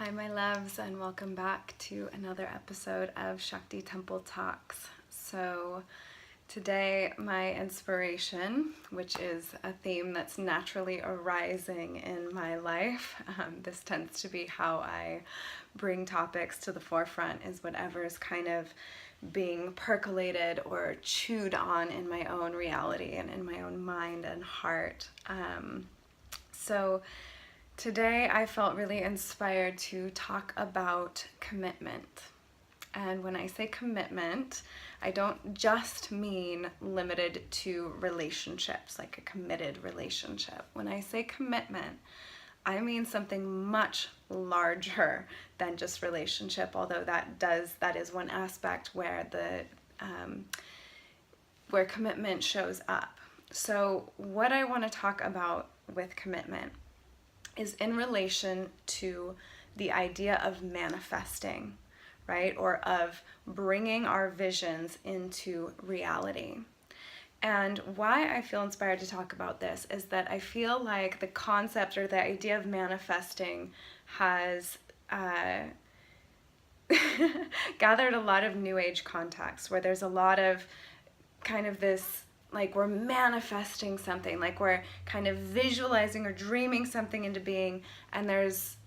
Hi my loves, and welcome back to another episode of Shakti Temple Talks. So today my inspiration, which is a theme that's naturally arising in my life, this tends to be how I bring topics to the forefront, is whatever is kind of being percolated or chewed on in my own reality and in my own mind and heart. So today I felt really inspired to talk about commitment. And when I say commitment, I don't just mean limited to relationships, like a committed relationship. When I say commitment, I mean something much larger than just relationship, although that is one aspect where where commitment shows up. So what I want to talk about with commitment is in relation to the idea of manifesting, right? Or of bringing our visions into reality. And why I feel inspired to talk about this is that I feel like the concept or the idea of manifesting has gathered a lot of New Age context, where there's a lot of kind of this, like we're manifesting something, like we're kind of visualizing or dreaming something into being, and there's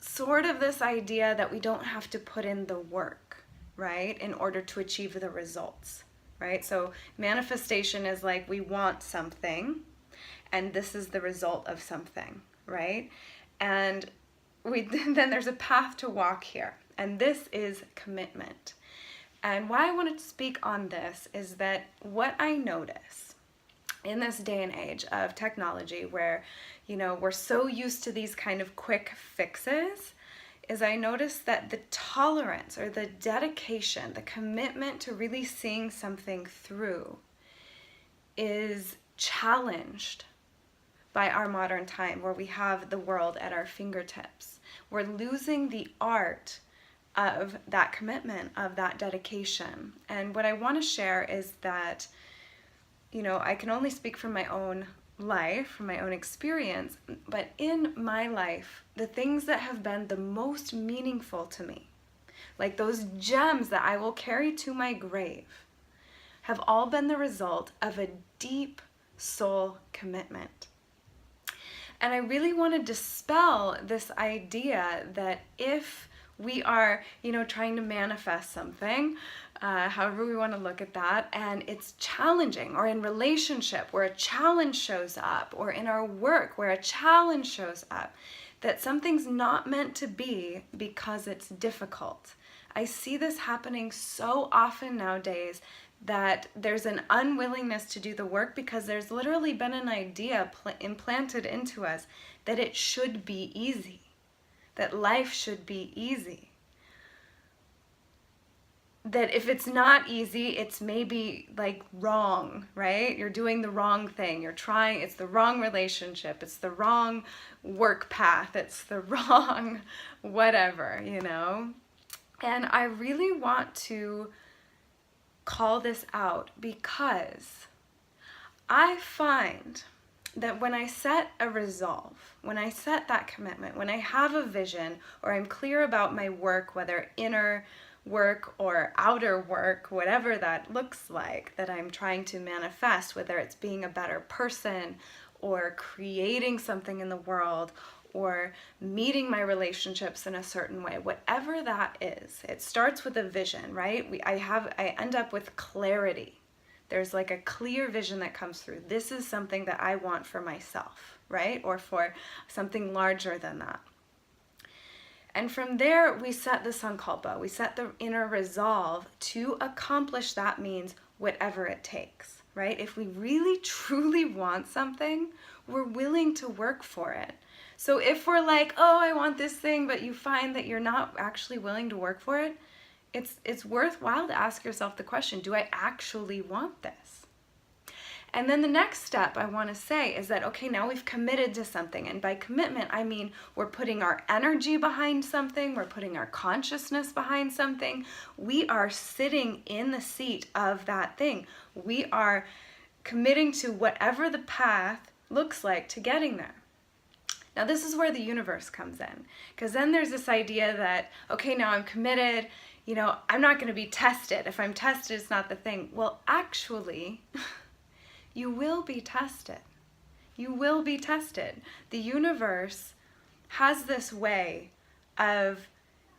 sort of this idea that we don't have to put in the work, right, in order to achieve the results, right? So manifestation is like we want something, and this is the result of something, right? And then there's a path to walk here, and this is commitment. And why I wanted to speak on this is that what I notice in this day and age of technology, where, we're so used to these kind of quick fixes, is I notice that the tolerance or the dedication, the commitment to really seeing something through is challenged by our modern time, where we have the world at our fingertips. We're losing the art of that commitment, of that dedication. And what I want to share is that, I can only speak from my own life, from my own experience, but in my life, the things that have been the most meaningful to me, like those gems that I will carry to my grave, have all been the result of a deep soul commitment. And I really want to dispel this idea that if we are, trying to manifest something, however we want to look at that, and it's challenging, or in relationship where a challenge shows up, or in our work where a challenge shows up, that something's not meant to be because it's difficult. I see this happening so often nowadays, that there's an unwillingness to do the work because there's literally been an idea implanted into us that it should be easy, that life should be easy. That if it's not easy, it's maybe like wrong, right? You're doing the wrong thing. It's the wrong relationship. It's the wrong work path. It's the wrong whatever, And I really want to call this out, because I find that when I set a resolve, when I set that commitment, when I have a vision, or I'm clear about my work, whether inner work or outer work, whatever that looks like, that I'm trying to manifest, whether it's being a better person, or creating something in the world, or meeting my relationships in a certain way, whatever that is, it starts with a vision, right? I end up with clarity. There's like a clear vision that comes through. This is something that I want for myself, right? Or for something larger than that. And from there, we set the sankalpa, we set the inner resolve to accomplish that means whatever it takes, right? If we really truly want something, we're willing to work for it. So if we're like, oh, I want this thing, but you find that you're not actually willing to work for it, it's worthwhile to ask yourself the question, do I actually want this? And then the next step I want to say is that, okay, now we've committed to something. And by commitment, I mean we're putting our energy behind something. We're putting our consciousness behind something. We are sitting in the seat of that thing. We are committing to whatever the path looks like to getting there. Now this is where the universe comes in, because then there's this idea that, okay, now I'm committed, I'm not going to be tested. If I'm tested, it's not the thing. Well, actually, you will be tested. You will be tested. The universe has this way of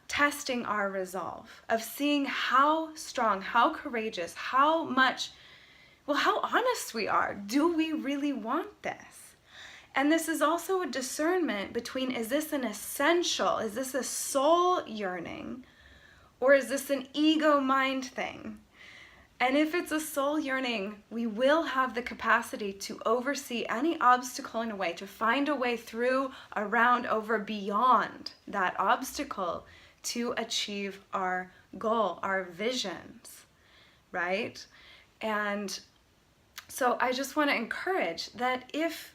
testing our resolve, of seeing how strong, how courageous, how honest we are. Do we really want this? And this is also a discernment between, is this an essential, is this a soul yearning, or is this an ego mind thing? And if it's a soul yearning, we will have the capacity to oversee any obstacle in a way, to find a way through, around, over, beyond that obstacle to achieve our goal, our visions, right? And so I just want to encourage that if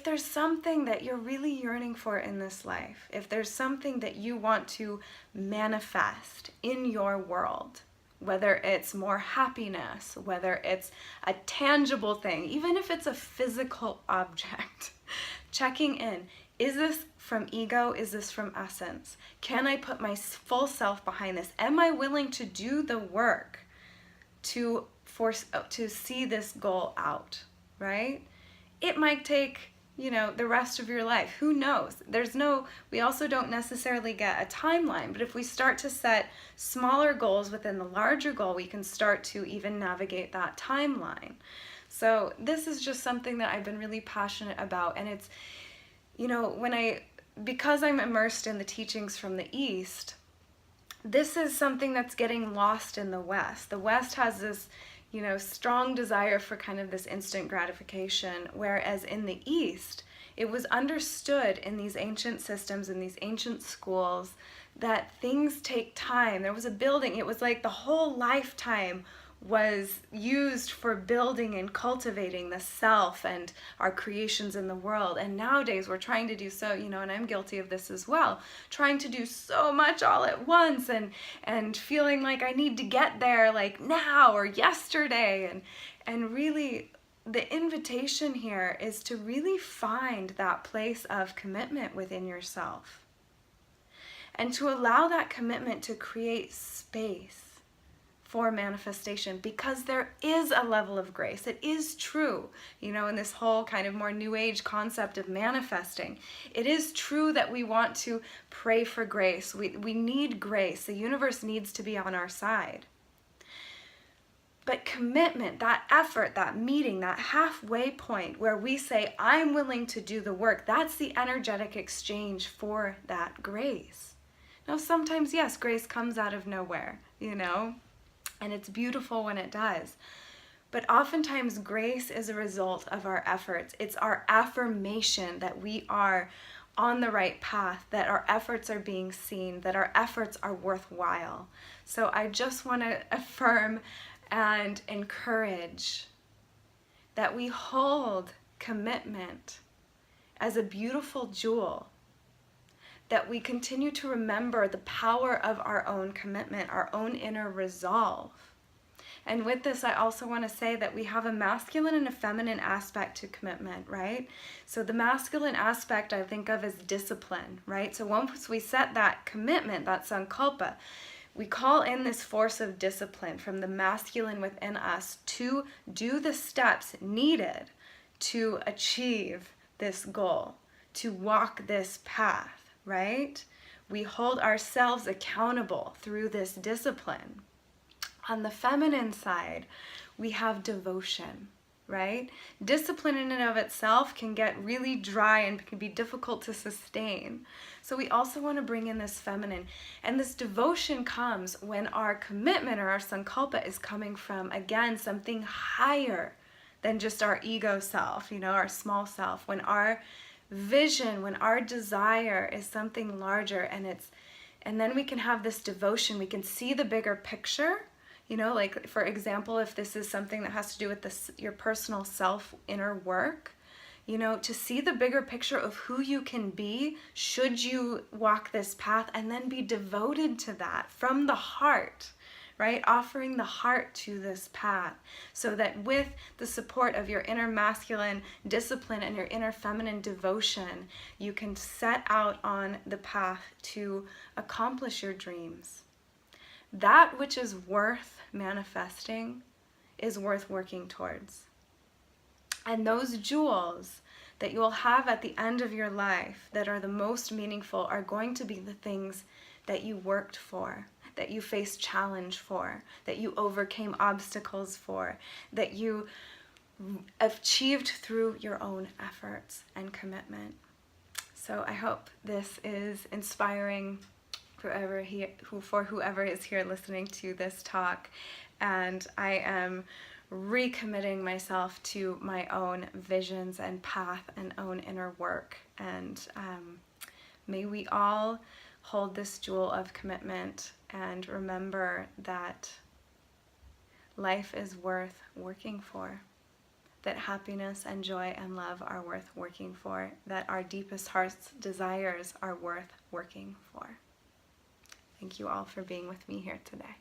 there's something that you're really yearning for in this life, if there's something that you want to manifest in your world, whether it's more happiness, whether it's a tangible thing, even if it's a physical object, checking in, is this from ego? Is this from essence? Can I put my full self behind this? Am I willing to do the work to see this goal out, right? It might take, the rest of your life. Who knows? We also don't necessarily get a timeline, but if we start to set smaller goals within the larger goal, we can start to even navigate that timeline. So this is just something that I've been really passionate about. And it's, because I'm immersed in the teachings from the East, this is something that's getting lost in the West. The West has this strong desire for kind of this instant gratification, whereas in the East, it was understood in these ancient systems, in these ancient schools, that things take time. There was a building, it was like the whole lifetime was used for building and cultivating the self and our creations in the world. And nowadays we're trying to do so, and I'm guilty of this as well, trying to do so much all at once and feeling like I need to get there like now or yesterday. And really the invitation here is to really find that place of commitment within yourself and to allow that commitment to create space for manifestation, because there is a level of grace. It is true, in this whole kind of more new age concept of manifesting. It is true that we want to pray for grace. We need grace. The universe needs to be on our side. But commitment, that effort, that meeting, that halfway point where we say, I'm willing to do the work, that's the energetic exchange for that grace. Now, sometimes, yes, grace comes out of nowhere, and it's beautiful when it does. But oftentimes grace is a result of our efforts. It's our affirmation that we are on the right path, that our efforts are being seen, that our efforts are worthwhile. So I just want to affirm and encourage that we hold commitment as a beautiful jewel, that we continue to remember the power of our own commitment, our own inner resolve. And with this, I also want to say that we have a masculine and a feminine aspect to commitment, right? So the masculine aspect I think of as discipline, right? So once we set that commitment, that sankalpa, we call in this force of discipline from the masculine within us to do the steps needed to achieve this goal, to walk this path. Right? We hold ourselves accountable through this discipline. On the feminine side, we have devotion, right? Discipline in and of itself can get really dry and can be difficult to sustain. So we also want to bring in this feminine. And this devotion comes when our commitment or our sankalpa is coming from, again, something higher than just our ego self, our small self. When our vision, when our desire is something larger, and then we can have this devotion, we can see the bigger picture, like for example, if this is something that has to do with your personal self inner work, to see the bigger picture of who you can be should you walk this path, and then be devoted to that from the heart, right? Offering the heart to this path so that with the support of your inner masculine discipline and your inner feminine devotion, you can set out on the path to accomplish your dreams. That which is worth manifesting is worth working towards. And those jewels that you will have at the end of your life that are the most meaningful are going to be the things that you worked for, that you faced challenge for, that you overcame obstacles for, that you achieved through your own efforts and commitment. So I hope this is inspiring for whoever is here listening to this talk. And I am recommitting myself to my own visions and path and own inner work. And may we all hold this jewel of commitment and remember that life is worth working for, that happiness and joy and love are worth working for, that our deepest heart's desires are worth working for. Thank you all for being with me here today.